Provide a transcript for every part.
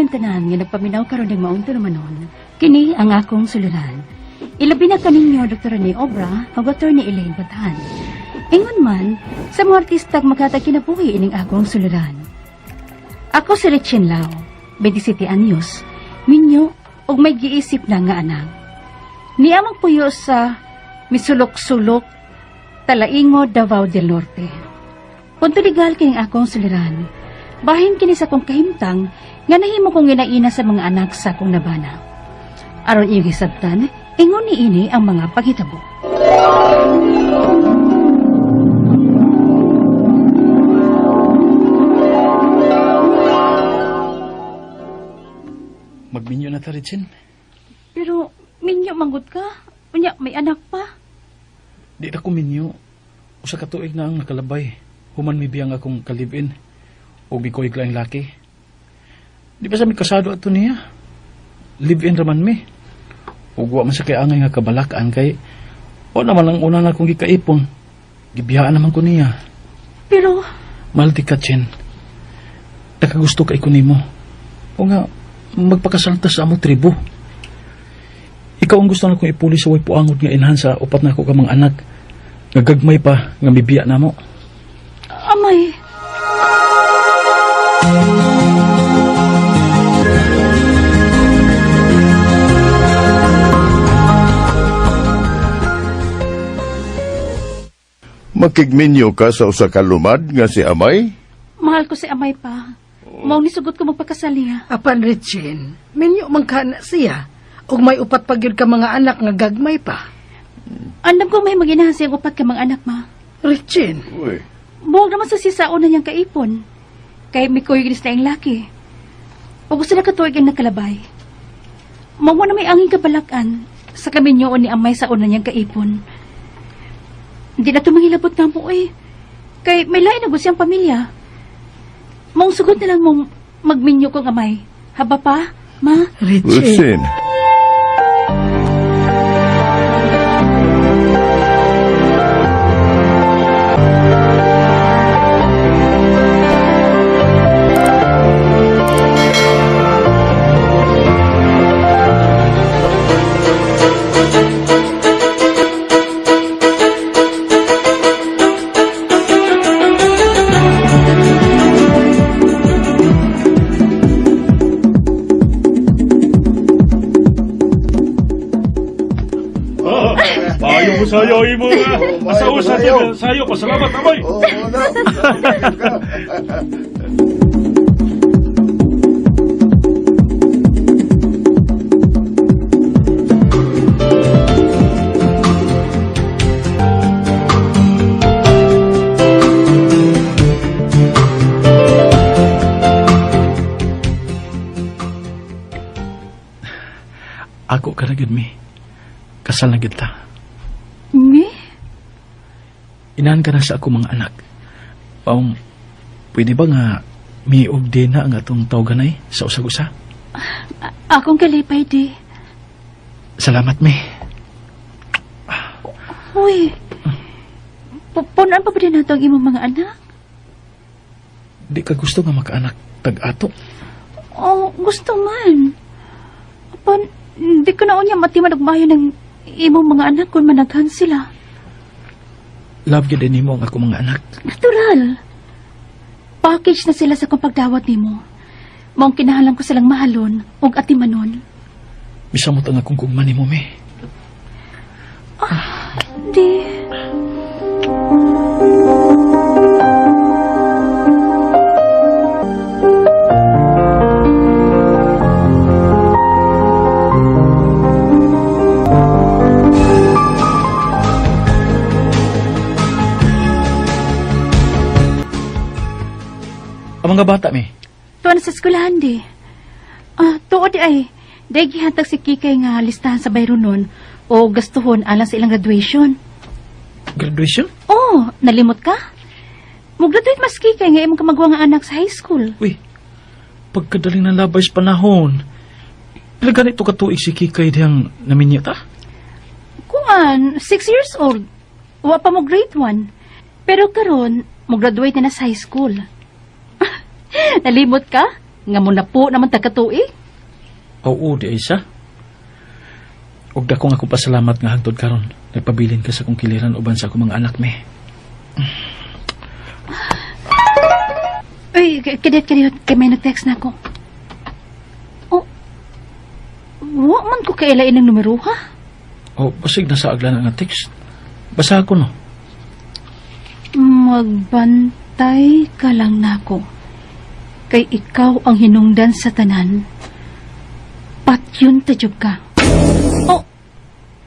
kayong tanan nga nagpaminaw karon ng maunto naman kini ang akong suliran. Ilabi na kaninyo Dr. Rene Obra o Dr. ni Elaine Batan. Ingon man, sa mga artistag makatag kinabuhi ining akong suliran. Ako si Richin Lao, 27 anyos, minyo og may giisip na nga anak. Niamang puyo sa Misulok-Sulok, Talaingo, Davao del Norte. Punto legal kining akong suliran. Bahin kini sa kong kahimtang nga nahimo kong ginaina sa mga anak sa akong nabana. Aron iyong hisabtan, ingon ni ini ang mga paghitabo. Magminyo na ta, Richin. Pero, minyo manggod ka? Unya, may anak pa? Di na ko minyo. Usa ka tuig na ang nakalabay. Human mi biyang akong kalibin. O bikoy lang laki. Di ba sa may kasado ato niya? Live-in raman mi. Ugwa man sa kay angay nga kabalakaan kay o naman ang una na akong gikaipon. Gibiyaan naman ko niya. Pero, Maldi ka, Chen. Nakagusto ka ikunimo. O nga, magpakasalta sa among tribo. Ikaw ang gusto na kong ipuli sa way puangod nga inhan sa upat na ako ka mga anak. Nagagmay pa nga mibiya na mo. amay, Makigminyo ka sa usa ka lumad nga si Amay? mahal ko si amay pa. Mao ni sugot ko magpakasal niya. Apan Richin, minyo man ka na siya. Og may upat pa gyud ka mga anak nga gagmay pa. Andam ko may maginahan siyang upat ka mga anak ma. Richin, Uy, Buwag naman sa sisaon na niyang kaipon. Kay may kuyiginis na yung laki. O gusto na katuig ang nakalabay. Mawa na may angin kabalakan sa kaminyoon ni amay sa una niyang kaipon. Hindi na ito manghilabot na mo eh. Kay may lain na gusto siyang pamilya. Mong sugot na lang mong magminyo kong amay. Haba pa, ma? Richin. Lucin. Payo mo sayo, imo nga. Asawa sa atin, sayo. Pasalamat, amay. Ako ka na gid mi. Kasal na gid ta. Me? Inahan ka na sa ako mga anak. Pwede ba nga miog din na ang atong tawganay sa usag-usa? Akong kalipay di. Salamat mi. Uy. Pupunan pa ba din nato ang imong mga anak? Di ka gusto nga makaanak tag-ato. Oh, gusto man. Apan, di ko na unya mati managmayo ng imong mga anak kung managhan sila. Love yun din mo ang ako mga anak. Natural. Package na sila sa kong pagdawat nimo. Maong kinahalang ko silang mahalon ug atimanon. Misamot ang akong kugman mo, mi. Di. Ang mga bata, mi. Tuwan sa eskwelahan di. Tuod di ay. Dahil gihatag si Kikay nga listahan sa bayro nun o gastuhon alang sa ilang graduation. Graduation? Oh, nalimot ka? Mag-graduate mas Kikay nga imong kamagwa nga anak sa high school. Uy, pagkadaling ng labay sa panahon. Pila ganito katuig si Kikay diyang naminyo ta? Kuan, 6 years old. Wa pa mo grade 1. Pero karon, mo graduate na sa high school. Nalimot ka? Nga mo na po naman takatuig. Oo, di ay isa. Og dako nga ko pasalamat nga hangtod karon nagpabilin ka sa kong kiliran uban sa akong mga anak me. Uy, kadiyot, kay may nag-text na ako. Oh, wa man ko kailain ng numero, ha? O basig na sa aglan nga text. Basa ko no. Magbantay ka lang nako. Kay ikaw ang hinungdan sa tanan. Patyon tadyog ka. Oh,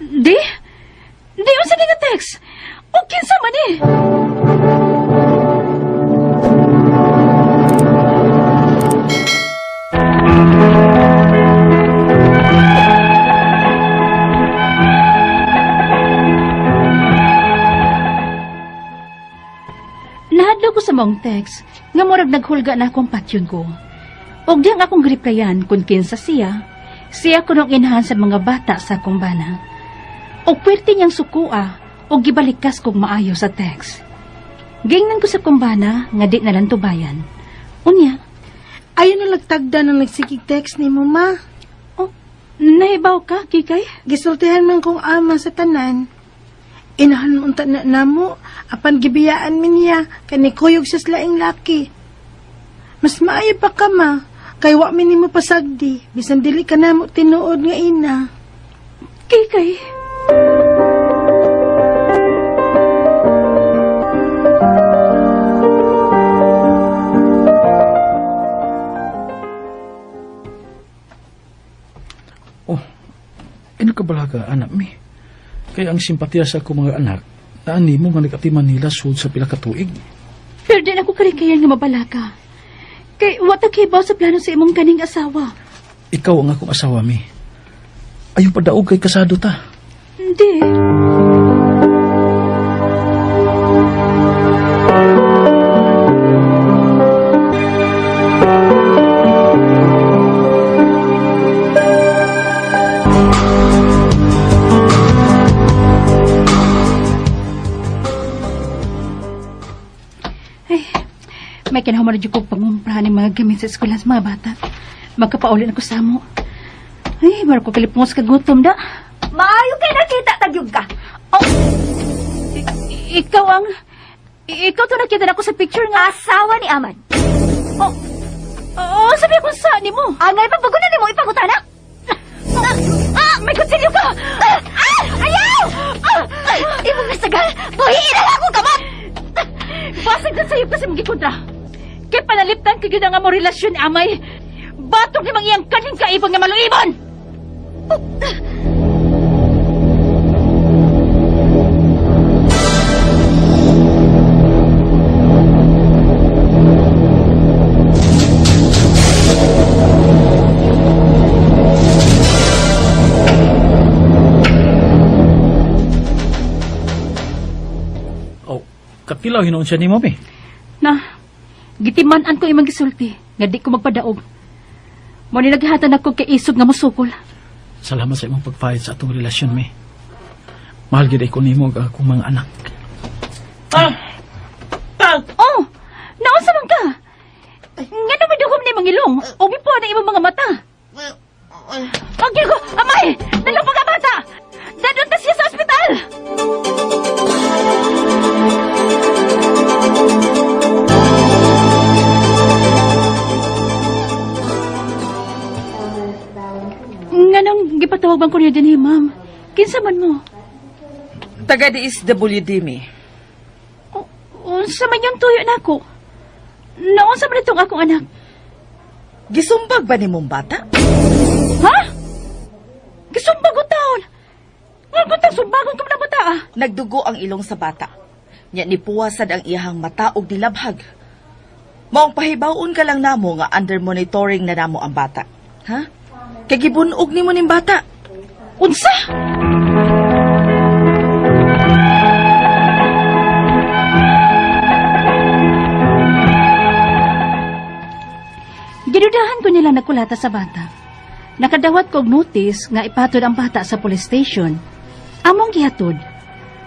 di unsa ni nga text? O kinsa man eh? Nahadlo ko sa mong text, nga murag naghulga na akong patyon ko. Og diyang akong replyan kung kinsa siya ko nung inahan sa mga bata sa akong bana. Og pwerte niyang sukua, og gibalikas kong maayo sa text. Gingnan ko sa kumbana, nga di na lang tubayan. Unya, Ayaw na lagtagda ng nagsikig text ni mo, ma. oh, nahibaw ka, Kikay? Gisultihan man kong ama sa tanan. Inahan mo unta na namo, apan gibiyaan min niya, kani kuyog sa slaing laki. Mas maayo pa ka, ma. Kay wa min nimo pasagdi, bisan dili ka namo tinuod nga ina. Kikay? Oh, ino ka balaga anak mi. Kaya ang simpatya sa akong mga anak, naani mo nga nag-atiman nila sud sa pila ka tuig. Pero din ako karikayan nga mabalaka. Kay wata kibaw sa plano sa imong kaning asawa. Ikaw ang akong asawa mi. Ayaw pa daog kay kasado ta. Hindi. May kinahuman rin ko pangumprahan ng mga gamit sa eskwela sa mga bata. Magkapaulin ako sa mo. Ay, mara ko kalipungos ka gutom da. Maayo kay nakita tagyog ka. Oh, ikaw ang... Ikaw to nakita na ako sa picture nga. Asawa ni Amad. Oh, sabi ko sa ni mo. Angay pagbagunan ni mo ipangutana. May kutsilyo ka! Ayaw! Ibong nasagal, buhiin na lang akong kamot! Basag na sa'yo kasi mong gikontra. Kaya panaliptan ka yun nga mo relasyon, amay. Batok ni iyang kaning kaibang nga maluibon! Oh, kapilaw hinoon siya ni mo mi. Na, gitiman-an ko imang gisulti, nga di ko magpadaog. Mo ni naghihatan ako kay isog nga musukol. Salamat sa imong pagpahit sa atong relasyon mi. Mahal gid ko nimo ang akong mga anak. Oh, naunsa man ka? Nga naman dugom ni mangilong, o bipo na imong mga mata. Okay ko, amay! Dalang mga bata! Dadon na siya sa ospital! Nga nang gipatawag bang ko niya din ma'am. Kinsa man mo? Taga DSWD mi. Unsa man yung tuyo na ako? Naunsa man itong akong anak? Gisumbag ba ni mong bata? Ha? Gisumbag ko taon. Nga kutang sumbagon ko na bata ah. Nagdugo ang ilong sa bata. Nya nipuwasad ang iyahang mata og dilabhag. Maong pahibawon ka lang namo nga under monitoring na namo ang bata. Ha? Kay gibunog nimo ning bata. Unsa? Ginudahan ko nila nakulata sa bata. Nakadawat kog notice nga ipatod ang bata sa police station. Among gihatod.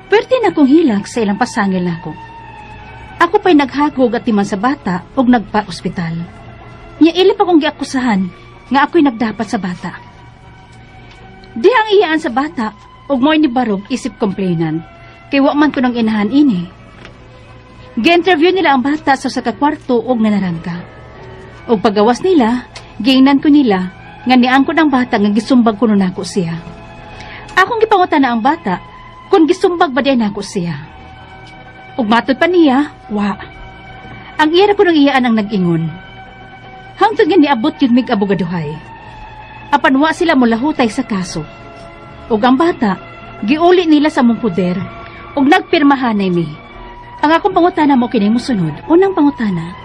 Pwerte na kong hilak sa ilang pasangil nako. Ako pa'y naghagog at timan sa bata og nagpa-ospital. Nya ilip akong giakusahan nga ako'y nagdapat sa bata. Di ang iyaan sa bata, ug mo'y ni Barog isip complainant, kay wa man ko nang inahan ini. Gi-interview nila ang bata sa kwarto og nanarangka. Og pagawas nila, giingnan ko nila nga niangkon ang bata nga gisumbag kuno nako siya. Akong gipangutan na ang bata kung gisumbag ba di nako siya. Ug matod pa niya, wa. Ang iyara ko nang iyaan ang nag-ingon. Hangtod nga niabot yun mig abogaduhay. Apan wa sila mulahutay sa kaso. Ug ang bata, giuli nila sa mong puder, ug nagpirmahanay mi. Ang akong pangutana mo kini mosunod, unang pangutana,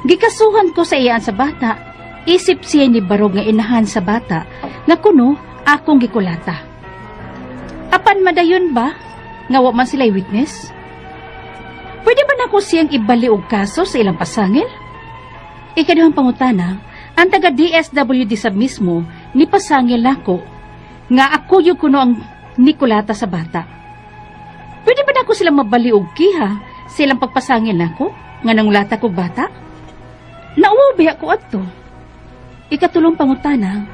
gikasuhan ko sa iyaan sa bata, isip siya ni Barog nga inahan sa bata, nga kuno akong gikulata. Apan madayon ba, nga wa man sila'y witness? Pwede ba nako siyang ibali og kaso sa ilang pasangil? Ikaduhang pangutana, ang taga DSWD sab mismo ni pasangil nako nga ako yung kuno ang nikulata sa bata. Pwede ba nako silang mabali og kiha sa ilang pagpasangil nako nga nangulata kog bata? Nauwabi ako adto. Ikatulong pangutana,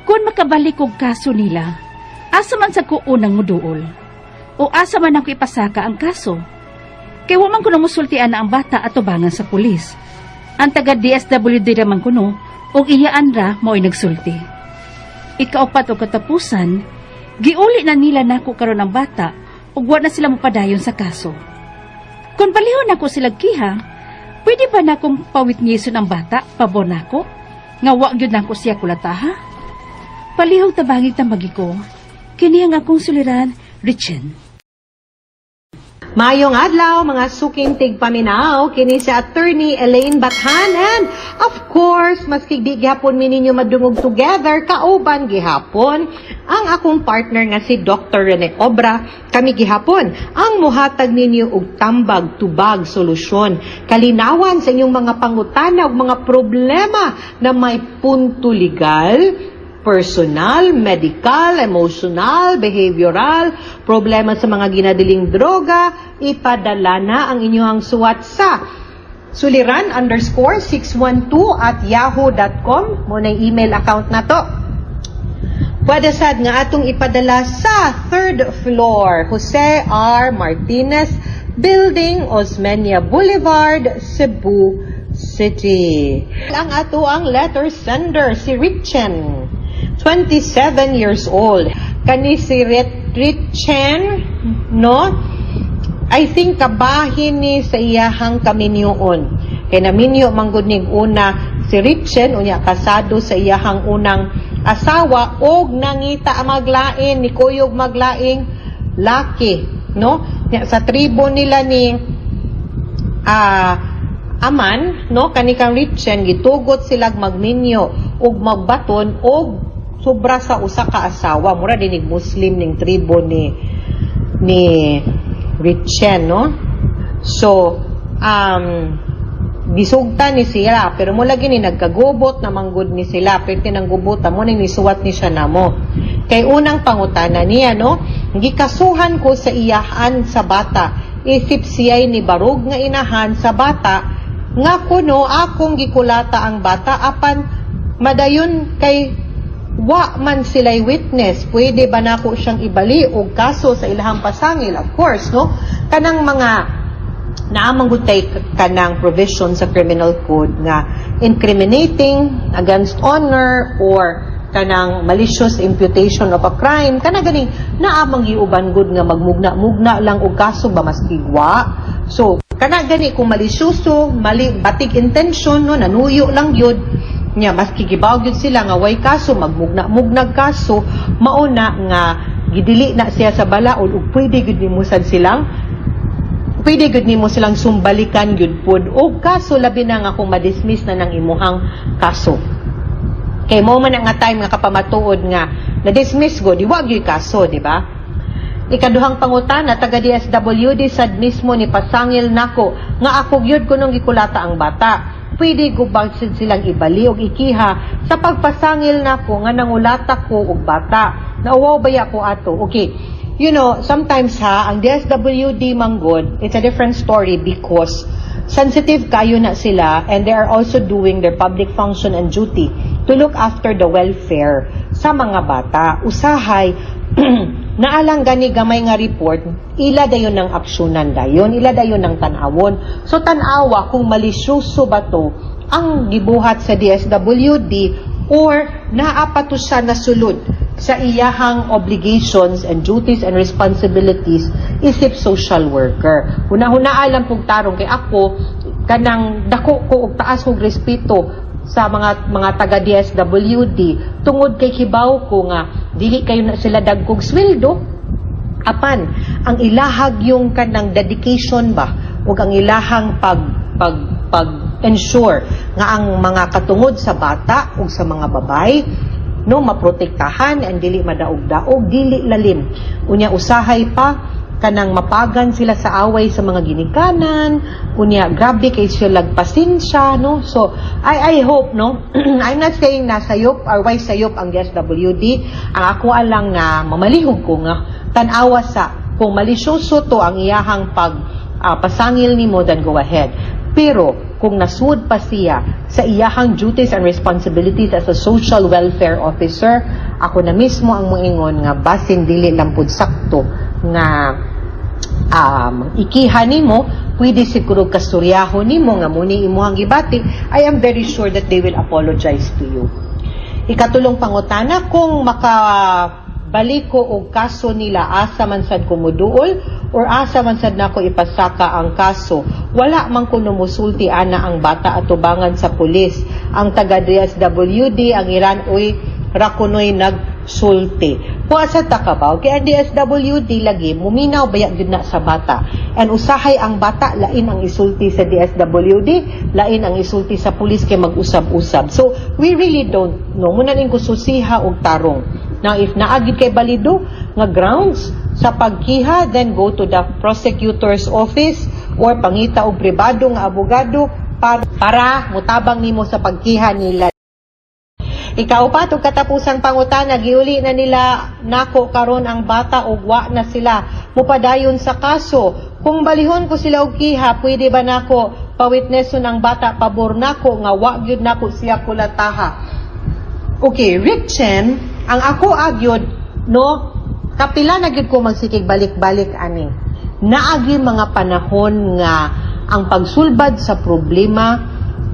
kung makabalik og kaso nila, asa man sa ko unang muduol o asa man ako ipasaka ang kaso? Kay wa man kuno musultian na ang bata at tubangan sa pulis. Ang taga DSWD naman kuno og iyaan ra mo'y nagsulti. Ikaupat o katapusan, giuli na nila nako karon ang bata ug wa na sila mopadayon sa kaso. Kung palihon nako sila kiha, pwede ba nakong pawitnison ang bata pabor nako nga wa gyud nako siya kulataha? Palihog tabangig tambagi ko. Kini ang akong suliran, Richen. Mayong adlaw, mga suking tigpaminaw, kini si Attorney Elaine Bathan, and of course, maski di gihapon mi ninyo madungog together, kauban gihapon, ang akong partner nga si Dr. Rene Obra, kami gihapon, ang muhatag ninyo og tambag, tubag, solusyon, kalinawan sa inyong mga pangutana ug mga problema na may punto legal, personal, medical, emotional, behavioral, problema sa mga ginadiling droga, ipadala na ang inyong suwat sa suliran_612@yahoo.com. Muna yung email account na to. Pwede sad nga atong ipadala sa 3rd floor, Jose R. Martinez Building, Osmeña Boulevard, Cebu City. Ang ato ang letter sender, si Richen. 27 years old. Kani si Richen, no? I think kabahin ni sa iyahang kaminyoon. Kaya naminyo manggod ning una si Richen, unya kasado sa iyahang unang asawa, og nangita maglain, ni kuyog maglaing laki, no? Sa tribo nila ni Aman, no? Kanikang Richen, gitugot silag magminyo, og magbaton, og sobra sa usa ka asawa, mura dinig Muslim ning tribo ni Richen, no? So, gisugta ni sila, pero mula gini nagkagubot na manggod ni sila, pero tinanggubota mo, nisuwat ni siya na mo. Kay unang pangutana niya, no? Gikasuhan ko sa iyahan sa bata, isip siya'y ni Barog nga inahan sa bata, nga kuno akong gikulata ang bata, apan madayon kay wa man sila'y witness, pwede ba nako siyang ibali o kaso sa ilahang pasangil? Of course, no? Kanang mga naamanggutay kanang provision sa criminal code nga incriminating against honor or kanang malicious imputation of a crime, kanang ganing naamang giuban gud nga magmugna-mugna lang og kaso ba mas tigwa. So, kanang gani kung malisyoso, batik intention, no, nanuyo lang yun, nya mas kigibaw gyud sila nga way kaso, magmugna-mugnag kaso, mauna nga gidili na siya sa balaod ug pwede gyud nimo silang sumbalikan gyud pod og kaso, labi na nga kung madismiss na ng imuhang kaso. Kay mo man nga time nga kapamatuod nga na-dismiss go, di wag gyud kaso, di ba? Ikaduhang pangutana, taga DSWD sad mismo ni pasangil nako nga ako gyud kunong gikulata ang bata. Pwede ko ba silang ibali o ikiha sa pagpasangil nako nga nangulata ko og bata? Nauwaw baya ko ato? Okay, you know, sometimes ang DSWD manggod, it's a different story because sensitive kayo na sila, and they are also doing their public function and duty to look after the welfare sa mga bata. Usahay, naalang gani gamay nga report, ila dayon ng aksyonan dayon, ila dayon ng tanawon. So tanawa kung malisyoso ba to ang gibuhat sa DSWD or naapato siya na sulod sa iyahang obligations and duties and responsibilities isip social worker. Una-una alam pong tarong kay ako kanang dako ko og taas kog respeto sa mga taga DSWD tungod kay kibaw ko nga dili kayo na sila dagkog sweldo apan ang ilahag yung kanang dedication ba ug ang ilahang pag ensure nga ang mga katungod sa bata ug sa mga babay no maprotektahan and dili madaog-daog, dili lalim. Unya usahay pa kanang mapagan sila sa away sa mga ginikanan, unya grabe kay sila lagpasensya, no? So I hope, no, I'm not saying na sayop or why sayop ang DSWD. Ang ako alang nga mamalihog ko nga tanawa sa kung malisyoso to ang iyahang pasangil nimo, then go ahead. Pero kung nasud pa siya sa iyahang duties and responsibilities as a social welfare officer, ako na mismo ang moingon nga basin dili lang pud sakto nga ikiha nimo, pwede siguro kastoryahon nimo nga muni imuhang gibati. I am very sure that they will apologize to you. Ikatulong pangutana, kung makabalik ko og kaso nila, asa man sad ko muduol or asa man sad nako ipasaka ang kaso, wala man ko numusulti ana ang bata atubangan sa pulis. Ang taga DSWD ang iran uy rakunoy nagsulti. Puasa takabaw kay ang DSWD lagi muminaw baya gyud na sa bata. And usahay ang bata lain ang isulti sa DSWD, lain ang isulti sa pulis kay mag-usab-usab. So we really don't know. Muna ning kususiha og tarong. Now if naagid kay balido nga grounds sa pagkiha, then go to the prosecutor's office or pangita og pribado nga abogado para mutabang nimo sa pagkiha nila. Ikaupat og katapusang pangutana, giuli na nila nako karon ang bata og wa na sila mupadayon sa kaso. Kung balihon ko sila og kiha, pwede ba nako pawitnesson ang bata pabor nako nga wa gyud nako siya kulataha? Okay, Rick Chen, ang ako agyod no, kapila na gyud ko magsikig balik-balik ani. Naagi mga panahon nga ang pagsulbad sa problema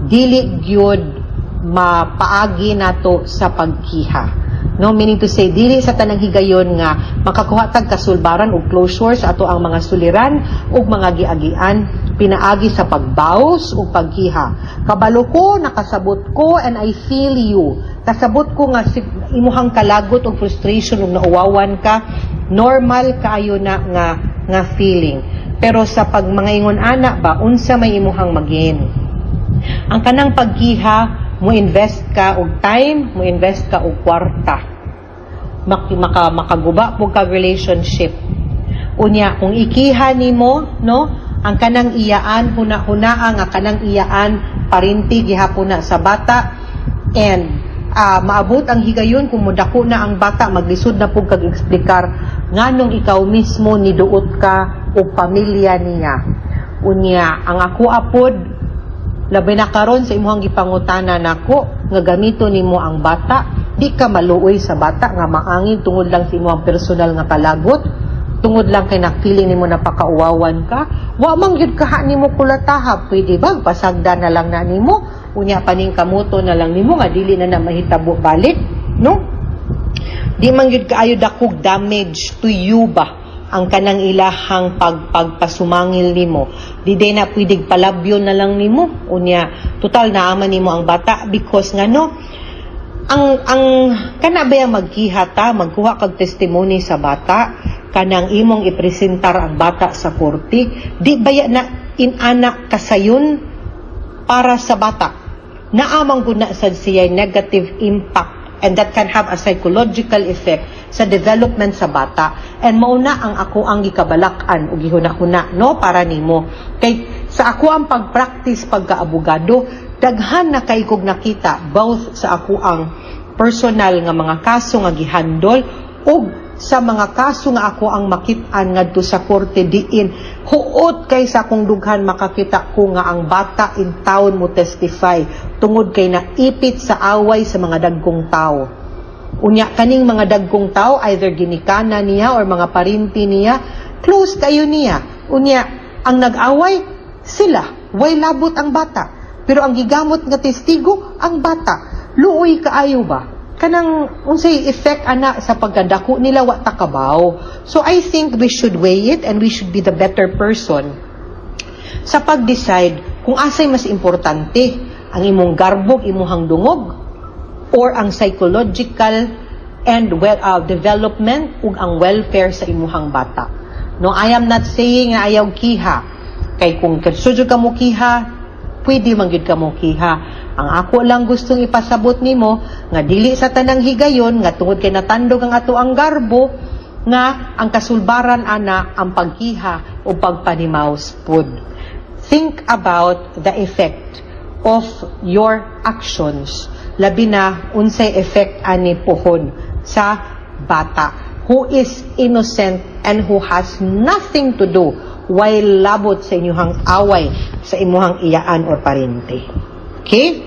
dili gyud mapaagi nato sa pagkiha. No, meaning to say, dili sa tanang higayon nga makakuha tag kasulbaran o closure sa ato ang mga suliran o mga giagian, pinaagi sa pagbaos o pagkiha. Kabalo ko, nakasabot ko, and I feel you. Kasabot ko nga imuhang kalagot o frustration o nauwawan ka, normal kaayo na nga feeling. Pero sa pag mga ingon anak ba, unsa may imuhang magin. Ang kanang pagkiha, mo invest ka og time, mo invest ka og kwarta. Makaguba po ka relationship. Unya kung ikiha nimo, no, ang kanang iyaan huna-hunaa nga kanang iyaan parinti gihapon na sa bata, and maabot ang higayon kung modako na ang bata, maglisod na pug kag eksplikar nganong ikaw mismo niduot ka og pamilya niya. Unya ang ako apod labi na karon sa imuhang gipangutana nako nga gamito nimo ang bata, di ka maluoy sa bata nga maangin tungod lang sa imuhang personal nga kalagot, tungod lang kay nakili nimo napakauwawan ka, wa man gyud kaha nimo kulataha, pwede ba pasagda na lang na nimo, unya paning kamuto na lang nimo nga dili na mahitabo balik, no? Di man gyud kaayo dakog damage to you ba ang kanang ilahang pagpasumangil nimo. Di day na pwedeng palabyo na lang nimo, unya total naaman nimo ang bata because nga no, ang kana ba magkihata, magkuha kag testimony sa bata, kanang imong ipresentar ang bata sa korte, di baya na inanak kasayon para sa bata. Naamang guna sad siya negative impact, and that can have a psychological effect sa development sa bata. And mauna ang ako ang gikabalak-an o gihuna-huna, no, para nimo. Kay sa ako ang pag-practice pagka-abogado, daghan na kay kog nakita both sa ako ang personal nga mga kaso nga gihandol o sa mga kaso nga ako ang makit-an ngadto sa korte diin Buot kay sa akong dughan makakita ko nga ang bata in town mo testify tungod kay naipit sa away sa mga dagkong tao. Unya kaning mga dagkong tao either ginikana niya or mga parinti niya, close kayo niya. Unya ang nag-away sila, way labot ang bata. Pero ang gigamot nga testigo ang bata. Luoy kaayo ba? Kanang unsay effect ana sa pagkadako nila wa takabaw. So I think we should weigh it and we should be the better person sa pag-decide kung asay mas importante, ang imong garbog, imong dungog, or ang psychological and development ug ang welfare sa imuhang bata. No, I am not saying nga ayaw kiha. Kay kung sudyo ka mo kiha, pwede man gyud ka mo kiha. Ang ako lang gustong ipasabot nimo nga dili sa tanang higayon nga tungod kay natandog ang ato ang garbo nga ang kasulbaran ana ang pagkiha o pagpanimaus pud. Think about the effect of your actions. Labi na unsay effect ani pohon sa bata who is innocent and who has nothing to do while labot sa inyong away sa imuhang iyaan or parente. Okay?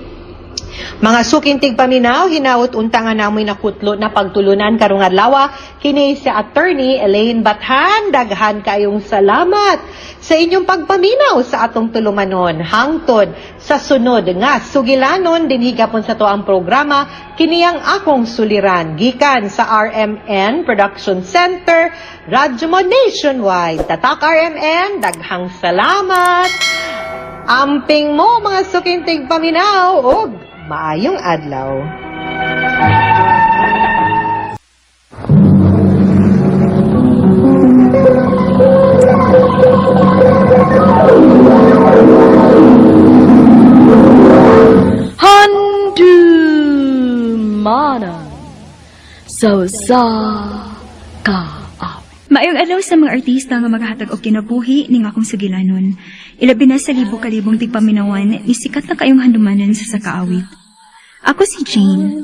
Mga sukintig paminaw, hinawot unta nga namoy nakutlo na pagtulunan karong adlaw kini sa attorney Elaine Bathan. Daghan kayong salamat sa inyong pagpaminaw sa atong tulumanon. Hangtod sa sunod nga sugilanon dinhi gapon sa tuang programa kini ang akong suliran gikan sa RMN Production Center, Radyo Mo Nationwide. Tatak RMN, daghang salamat. Amping mo mga sukintig paminaw og maayong adlaw. Handumanan so sa ka. Maayong adlaw sa mga artista nga maghatag og kinabuhi ning akong sugilanon. Ilabi na sa libo-kalibong tigpaminawan ni sikat na kayong handumanan sa sakaawit. Ako si Jane.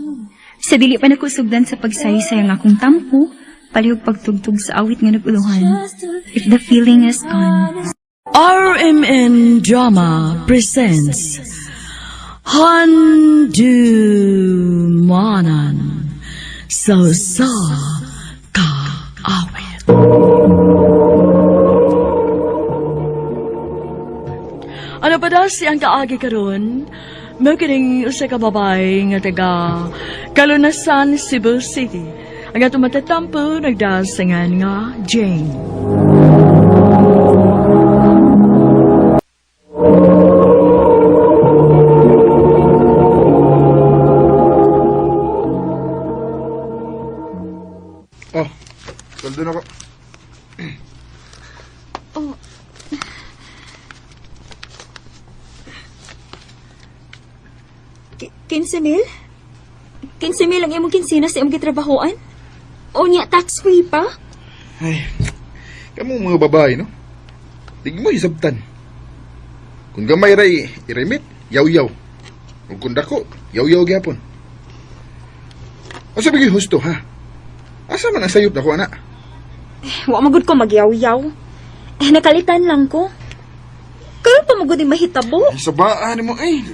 Sa dili pa nakusugdan sa pagsaysay ang akong tampo, palihog pagtugtog sa awit nga naguluhan. If the feeling is gone. RMN Drama presents Handumanan so sa ka-awit. Ano ba daw siyang kaagi karon? Magaling sa kababay nga taga Kalunasan, Cebu City. Ang atong matatampo nagdasangan nga Jane. Oh, saldo na ko. $15,000? 15,000 ang imong kinsina sa imong gitrabahoan? O niya tax-free pa? Ay, kamu mga babae, no? Tignan mo isabtan. Kung gamay ray, iremit, yaw-yaw. Kung dako, yaw-yaw gyapon. O sabi ko husto, ha? Asa man ang sayop na ko, anak? Wa magud ko magyaw-yaw. Nakalitan lang ko. Karon pa magud yung mahitabo. Ay, sabaan mo, ay.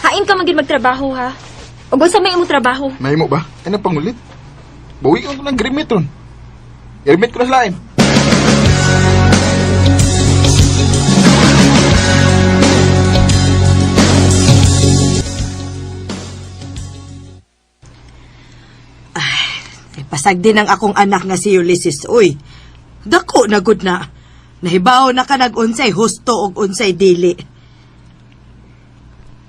Hain ka magin magtrabaho ha. O sa may imong trabaho. May mo ba? Ano pangulit? Bawi ko ng grimit ron. Iremit ko na sa lain. Pasag din ang akong anak nga si Ulysses. Uy, dako na gud na. Nahibaw na ka nag-unsay husto og unsay dili.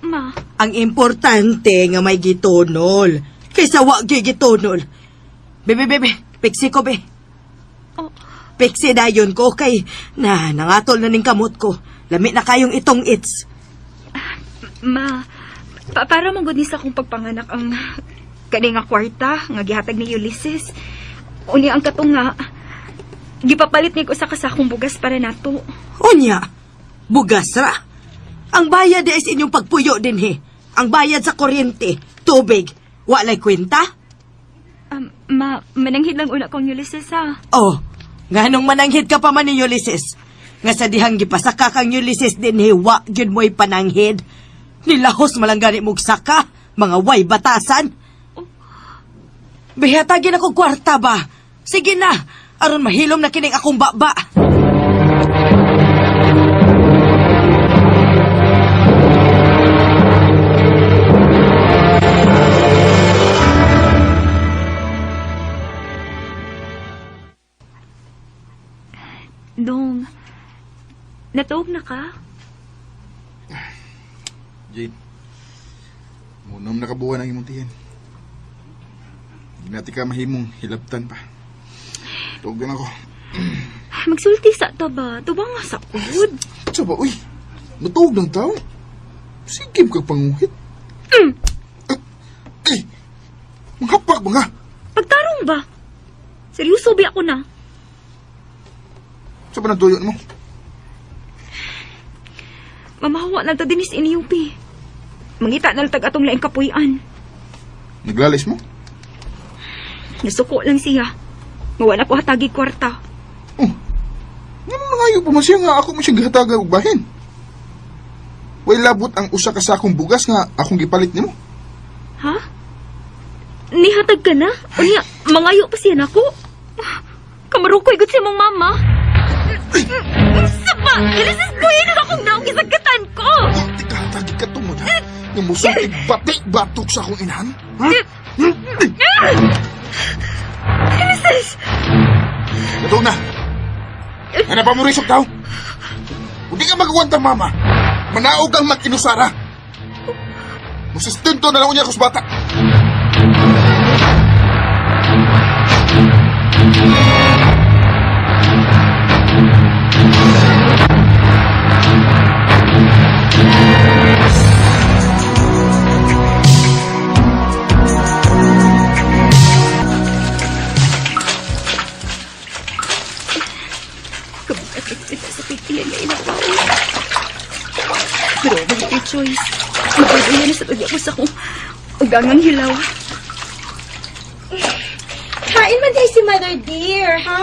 Ma. Ang importante nga may gitonol. Kaysa wa gyud gitonol. Bebe, piksi ko be. Oh. Piksi dayon ko kay nangatol na ning kamot ko. Lami na kayong itong its. Ma, para magud ni sa akong pagpanganak ang kani nga kwarta nga gihatag ni Ulysses. Uni ang katong nga gipapalit ni ko sa kasakong bugas para nato. Unya, bugas ra. Ang bayad is inyong pagpuyo din he. Ang bayad sa kuryente, tubig, walay kwenta. Ma, mananghid lang una kong Ulysses ha. Oh, Nganong mananghid ka pa man ni Ulysses? Nga sa dihang gipasaka kang Ulysses din hiwa, yun mo'y pananghid. Nilahos malanggani mong saka, mga way batasan. Bihatagin ako kwarta ba? Sige na, aron mahilom na kining akong baba. Dong, natuog na ka? Jade, munam nakabuhan ang imong tiyan. Hindi natin ka mahimong hilabtan pa. Tugan ako. Magsulti sa taba, tubang nga sa ud. Saba, uy, natuog ng tao. Sige kag panguhit. Ay, manghapak ba nga? Pagtarong ba? Seryoso ba ako na? Saba nang tuyo mo? Mamahawa na ta din is iniupi. Mangita na latag atong laing kapuyan. Naglalis mo? Nasuko lang siya. Mawala ko hatagi kwarta. Nga nangayo pa man siya nga ako mo siya gahataga og bahin. Way labot ang usa ka sakong bugas nga akong gipalit nimo. Ha? Nihatag ka na? Unya, mangayo pa siya nako. Kamarukoy gud siya mong mama. Saba! Ilisis ko yun akong naong gisagkatan ko! Ikahatagi ka tumod ha? Nga musultig batik-batok sa akong inahan? Ha? Ilisis! Ito na! Ano pa mo risok daw? Hindi ka magawanta, mama. Manaog ang mag-inusara. Musistento na lang niya ako sa bata. Pero wala choice. Magpagaya na sa lagi ako sa kong ugangang hilaw. Kain man tayo si Mother Dear, ha?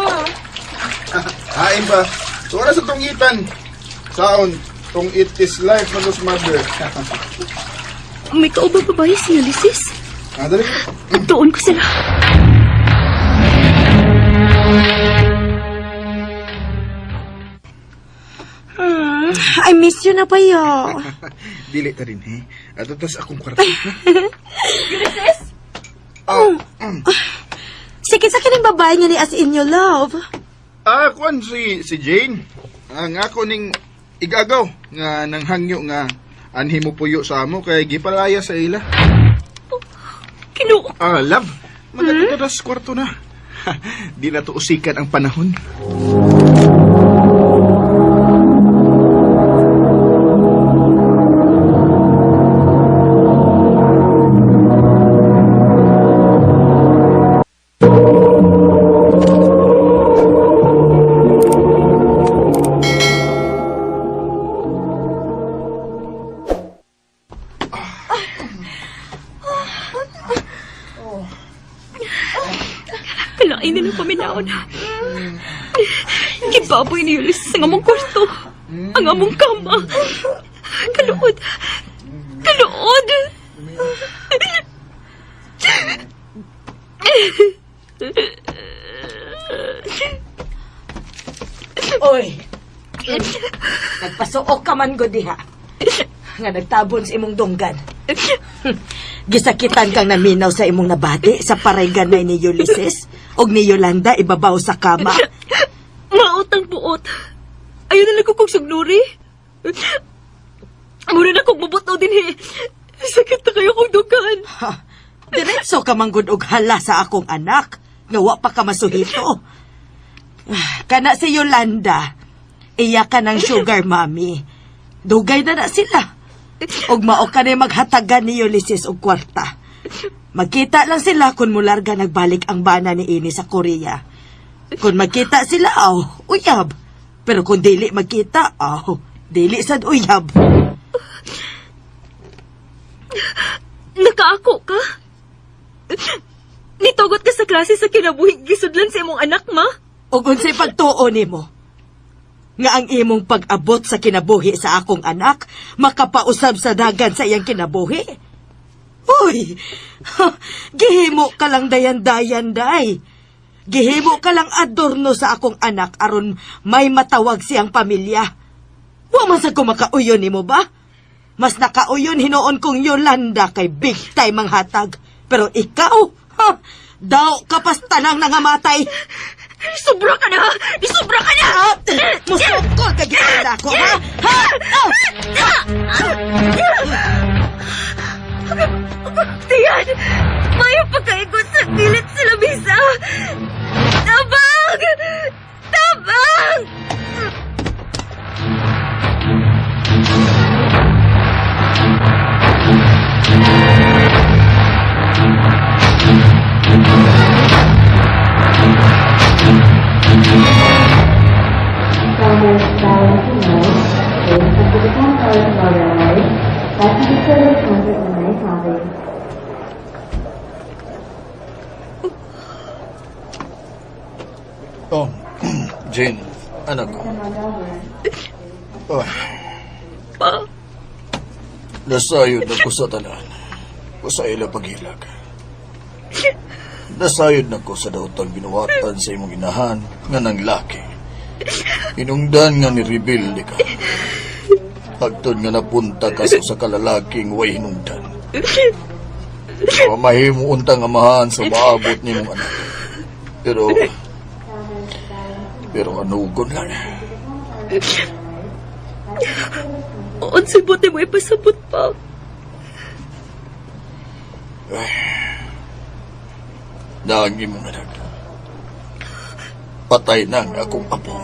Hain ba? So, oras sa tungitan. Saon, tong it is life ng Los Mother. May kaubang babae si Ulysses. Dali. Doon ko sila. I miss you na pa yo. Dili ta rin, he. At atas akong kwarto. Ulysses? Sikit sa kining babae nga ni as in your love. Kwan si Jane. Ang ako ning igagaw nga nang hangyo nga anhi mo puyo sa amo kay gipalaya sa ila. Kinuha. Love. Magkatadas kwarto na. Di na to usikan ang panahon. Kalain na ng paminaon. Gibaboy ni Ulysses ang among kwarto. Ang among kama. Kaluod. Kaluod. Oy. Nagpasuok ka man gud diha. Nga nagtabon sa imong dunggan. Gisakitan kang naminaw sa imong nabati sa parayganay ni Ulysses og ni Yolanda ibabaw sa kama. Mautang buot. Ayaw na lang ko kong sugnuri. Muna na kong mabuto din eh. Sakit na kayo kong dugan. Diretso ka manggod og hala sa akong anak. Nga wa pa ka masuhito. Kana si Yolanda, iya ka ng sugar mommy. Dugay na sila. Og mao ka na maghatagan ni Ulysses og kwarta. Magkita lang sila kung mularga nagbalik ang bana ni Ini sa Korea. Kung magkita sila, uyab. Pero kung dili magkita, dili sad uyab. Nakaako ka? Nitugot ka sa klase sa kinabuhi gisudlan sa imong anak, ma? ug unsay pagtuo nimo nga ang imong pag-abot sa kinabuhi sa akong anak makapausab sa dagan sa iyang kinabuhi. Uy, gihimo ka lang dayan-dayan, day. Gihimo ka lang adorno sa akong anak aron may matawag siyang pamilya. Wa man sa kumakauyon nimo ba? Mas nakauyon hinoon kong Yolanda kay big time ang hatag. Pero ikaw, daw kapas tanang nangamatay. Sobra ka na! Sobra ka na! Musukol ka gila ko, ha? Tiyan! Mayo pagkaikot sa pilit sa labisa! Tabang! Tabang! Oh, Jane, anak ko. Oh. Pa? Nasayod na ko sa tanan. O sa ila paghilag. Nasayod na ko sa daotang binuwatan sa imong inahan nga nang laki. Inungdan nga ni rebelde ka. Pagtod nga napunta ka sa kalalaking way hinungdan. Mahimo untang amahan sa maabot ni mong anak. Pero anugon lang. Unsay buti mo ipasabot pa? Naang imong anak. Patay na ang akong apo.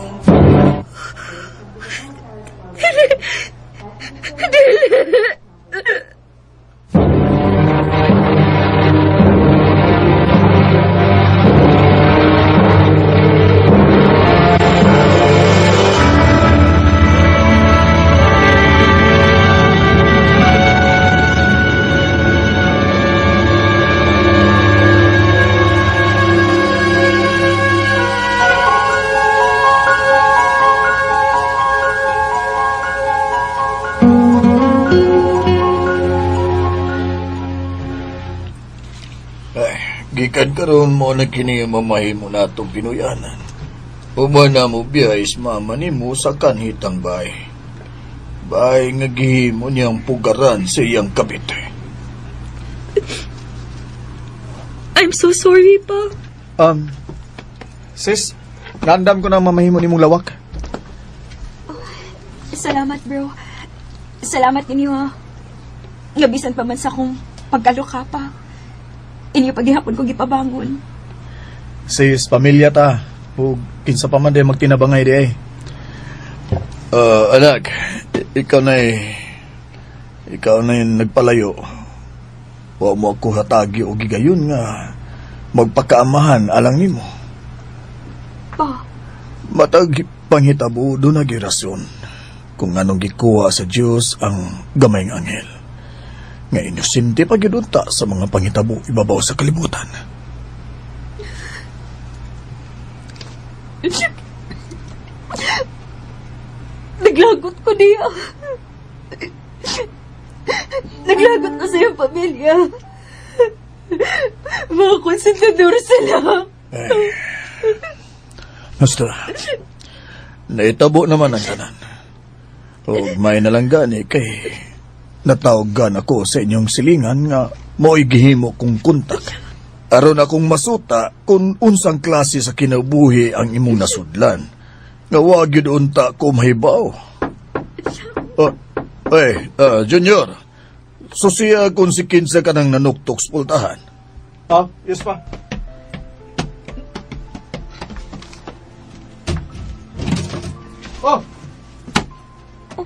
Gikan karon mo na kini mamahimo natong pinuyanan. Umana mo biyais mama nimo sa kanhitang bay. Bay nga gihimo niyang pugaran sa iyang kabit. I'm so sorry, pa. Sis, nandam ko na mamahimo nimong lawak. Salamat, bro. Salamat ninyo, ha. Ngabisan pa man sa kong pagkaluka pa. Inyo paghihapon ko gipabangon. Sis, pamilya ta. Ug kinsa pa man day magtinabangay di ay. Anak, ikaw na nagpalayo. Wa mo ako hatagi o gigayon nga magpakaamahan alang nimo. Pa. Matag panghitabo do na girasyon kung anong gikuha sa Dios ang gamayng anghel. Nga inosente pa gidunta sa mga panghitabo ibabaw sa kalibutan. Naglagot ko niya. Naglagot ko sa iyong pamilya. Mga konsentador sila. Basta, naitabo naman ang tanan. O may nalang gani kay natawagan ako sa inyong silingan nga mo'y gihimo kong kontak. Aron akong masuta kung unsang klase sa kinabuhi ang imong nasudlan. Nga wag yun unta ko mahibaw. Junior, susiya kung si kinsa ka nang nanuktok sa pultahan. Yes pa.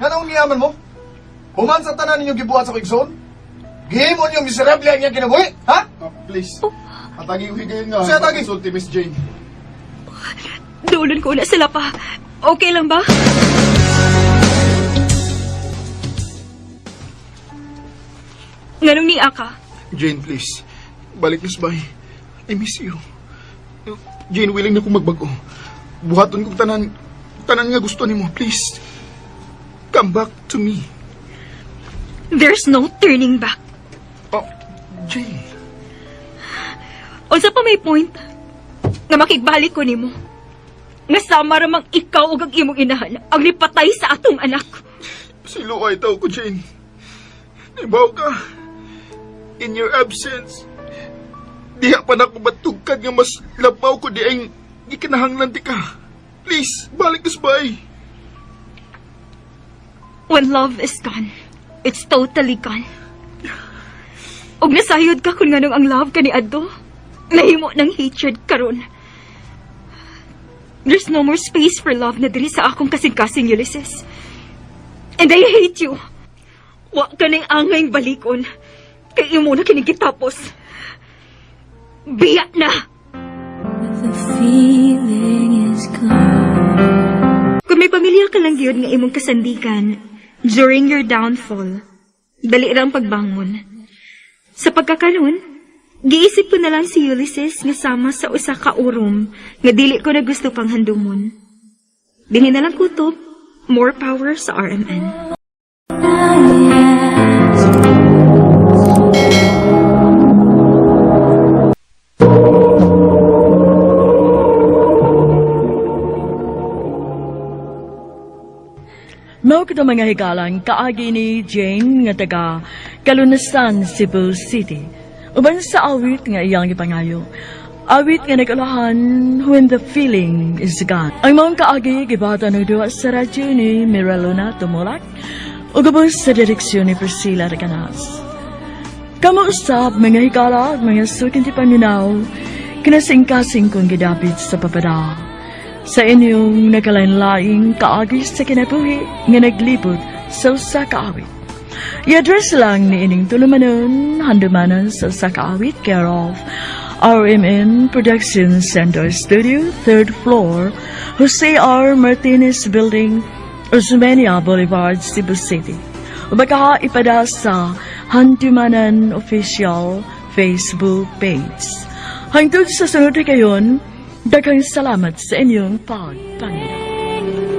Anong niyaman mo? Human sa tanan ninyong gibuhat sa kigsoon? Gihimo niyong miserable ang iyang kinabuhi? Ha? Please. Atagi uhigayin nga. Siya atagi. Sulti, Miss Jane. Duulon ko na sila pa. Okay lang ba? Nganong ni Aka? Jane, please. Balik na sa bahay. I miss you. Jane, willing na kong magbago. buhaton kong tanan nga gusto nimo, please. Come back to me. There's no turning back. Oh, Jane. Unsa pa may point nga makigbalik ko nimo? Nga sama ramang ikaw ug ang imong inahan ang lipatay sa atong anak. Siluay tao ko, Jane. Ibaw ka. In your absence, diha pa na ko matugkad nga mas labaw ko di ang gikinahanglan di ka. Please, balik us bay. When love is gone, it's totally gone. Og nasayod ka kung nganong ang love ka ni Adto, nahimo ng hatred karon. There's no more space for love na diri sa akong kasing-kasing, Ulysses. And I hate you. Wa ka nang angay balikon. Kay imo na kining kitapos. Biya na! Kung may pamilya ka lang gyud nga imong kasandikan during your downfall, dali rang pagbangon. Sa pagkakaroon, giisip ko na lang si Ulysses nga sama sa usa ka urom nga dili ko na gusto pang handumon. Dinhi na lang kutob, more power sa RMN. Mao kita mga higalan kaagi ni Jane nga taga Kalunasan, Cebu City. Uban sa awit nga iyang ipangayo. Awit nga nag-alahan When the Feeling is Gone. Ang mga kaagi gibata ng duwa sa radyo ni Miraluna Tumulak o gabos sa direksyon ni Priscilla Reganas. Kamuusap mga higala at mga sukin ti paminaw kinasing-kasing kong gidapit sa papada. Sa inyong nakalain-laing kaagi sa kinabuhi nga naglibot sa usa ka awit. I-address lang ni ining tulumanon, handumanan sa usa ka awit care of RMN Production Center Studio, 3rd floor, Jose R. Martinez Building, Osmeña Boulevard, Cebu City. O baka ipada sa Handumanan Official Facebook page. Hangtod sa sunod kayon, daghang salamat sa inyong pagpanginoon.